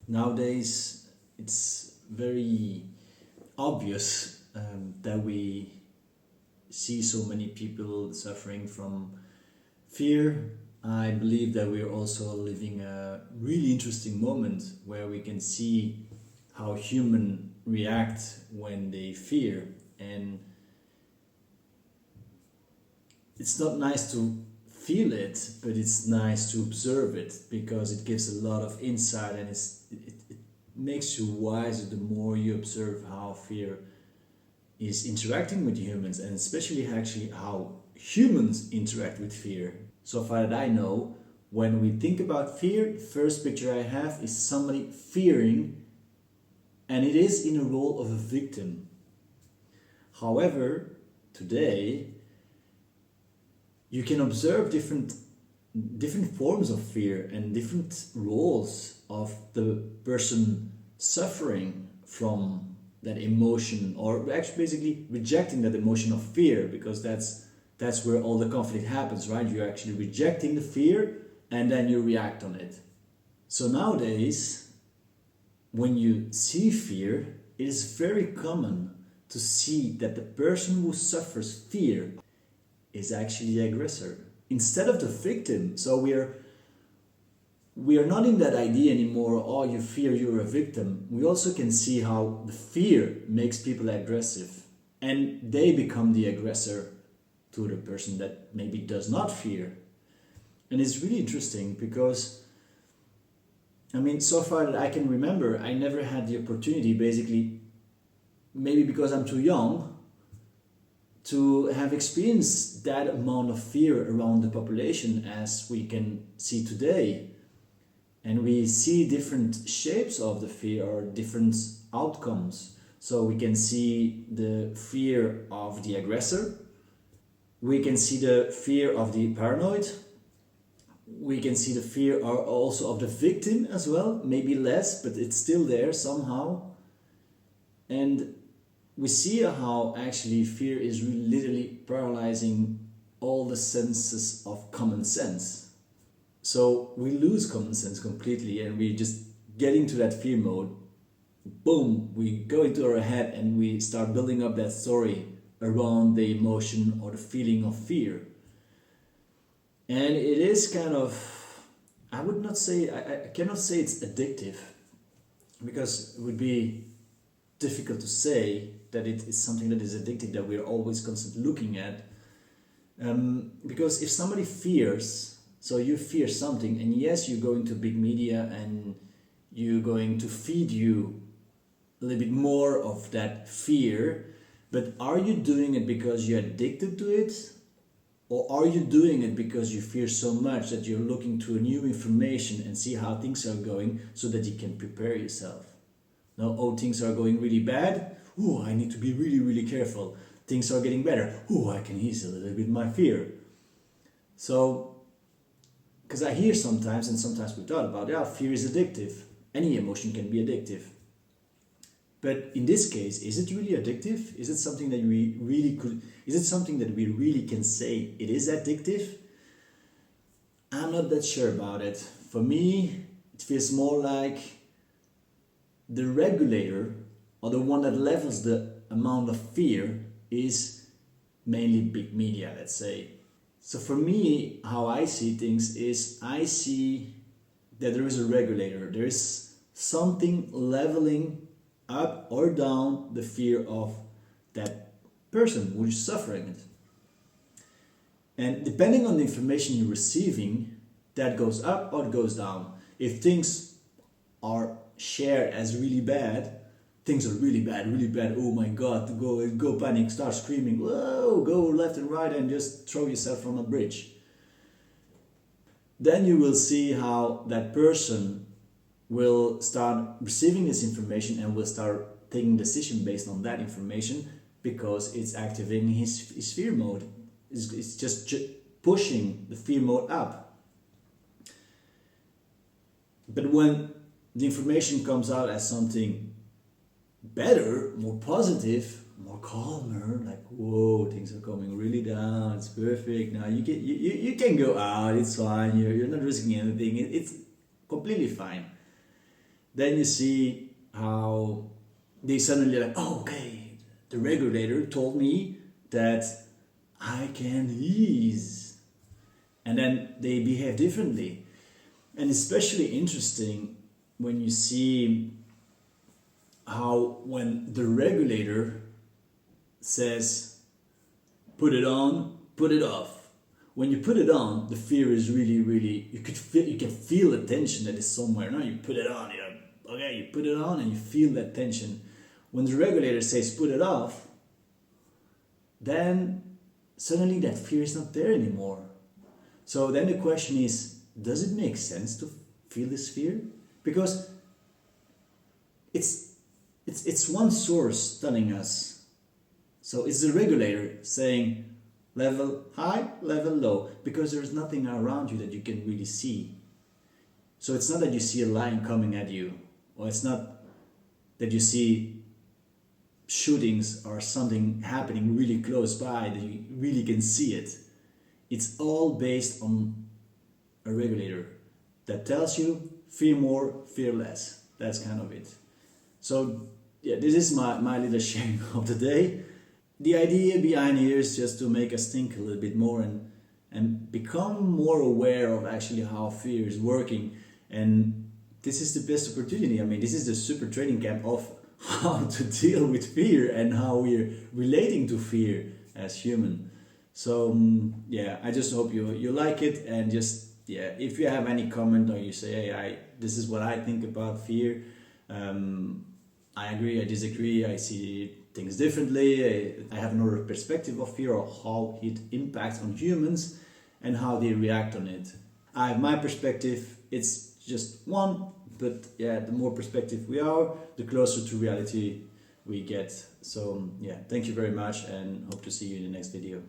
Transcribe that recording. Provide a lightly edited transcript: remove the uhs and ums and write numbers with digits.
Nowadays, it's very obvious that we see so many people suffering from fear. I believe that we're also living a really interesting moment where we can see how humans react when they fear. And it's not nice to feel it, but it's nice to observe it because it gives a lot of insight, and it makes you wiser the more you observe how fear is interacting with humans, and especially actually how humans interact with fear. So far that I know, when we think about fear, the first picture I have is somebody fearing, and it is in a role of a victim. However, today you can observe different forms of fear and different roles of the person suffering from that emotion, or actually basically rejecting that emotion of fear, because that's where all the conflict happens, right? You're actually rejecting the fear and then you react on it. So nowadays, when you see fear, it is very common to see that the person who suffers fear is actually the aggressor instead of the victim. So we are not in that idea anymore, oh, you fear, you're a victim. We also can see how the fear makes people aggressive, and they become the aggressor to the person that maybe does not fear. And it's really interesting because, I mean, so far that I can remember, I never had the opportunity, basically, maybe because I'm too young, to have experienced that amount of fear around the population as we can see today. And we see different shapes of the fear or different outcomes. So we can see the fear of the aggressor, we can see the fear of the paranoid, we can see the fear also of the victim as well, maybe less, but it's still there somehow. And we see how actually fear is literally paralyzing all the senses of common sense. So we lose common sense completely, and we just get into that fear mode. Boom, we go into our head and we start building up that story around the emotion or the feeling of fear. And it is kind of, I would not say, I cannot say it's addictive, because it would be difficult to say that it is something that is addictive, that we're always constantly looking at. Because if somebody fears, so you fear something, and yes, you're going to big media and you're going to feed you a little bit more of that fear, but are you doing it because you're addicted to it? Or are you doing it because you fear so much that you're looking to a new information and see how things are going so that you can prepare yourself? Now, oh, things are going really bad. Oh, I need to be really, really careful. Things are getting better. Oh, I can ease a little bit my fear. So, because I hear sometimes, and sometimes we thought about, yeah, fear is addictive. Any emotion can be addictive. But in this case, is it really addictive? Is it something that we really could, is it something that we really can say it is addictive? I'm not that sure about it. For me, it feels more like the regulator, or the one that levels the amount of fear, is mainly big media, let's say. So for me, how I see things is, I see that there is a regulator. There is something leveling up or down the fear of that person who is suffering it. And depending on the information you're receiving, that goes up or it goes down. If things are shared as really bad, things are really bad, oh my god, go panic, start screaming, whoa, go left and right and just throw yourself from a bridge. Then you will see how that person will start receiving this information and will start taking decision based on that information, because it's activating his fear mode. It's just pushing the fear mode up. But when the information comes out as something better, more positive, more calmer, like, whoa, things are coming really down, it's perfect, now you can go out, it's fine, you're not risking anything, it's completely fine. Then you see how they suddenly like, oh, okay, the regulator told me that I can ease. And then they behave differently. And especially interesting when you see how when the regulator says, put it on, put it off. When you put it on, the fear is really, really, you can feel the tension that is somewhere. No, you put it on, okay, you put it on and you feel that tension. When the regulator says put it off, then suddenly that fear is not there anymore. So then the question is, does it make sense to feel this fear? Because it's one source telling us. So it's the regulator saying level high, level low, because there's nothing around you that you can really see. So it's not that you see a lion coming at you, or it's not that you see shootings or something happening really close by that you really can see it. It's all based on a regulator that tells you fear more, fear less. That's kind of it. So yeah, this is my little sharing of the day. The idea behind here is just to make us think a little bit more and become more aware of actually how fear is working. And this is the best opportunity. I mean, this is the super training camp of how to deal with fear and how we're relating to fear as human. So yeah, I just hope you like it, and just yeah, if you have any comment or you say, hey, this is what I think about fear. I agree, I disagree, I see things differently, I have another perspective of fear or how it impacts on humans and how they react on it. I have my perspective, it's just one, but yeah, the more perspective we are, the closer to reality we get. So yeah, thank you very much and hope to see you in the next video.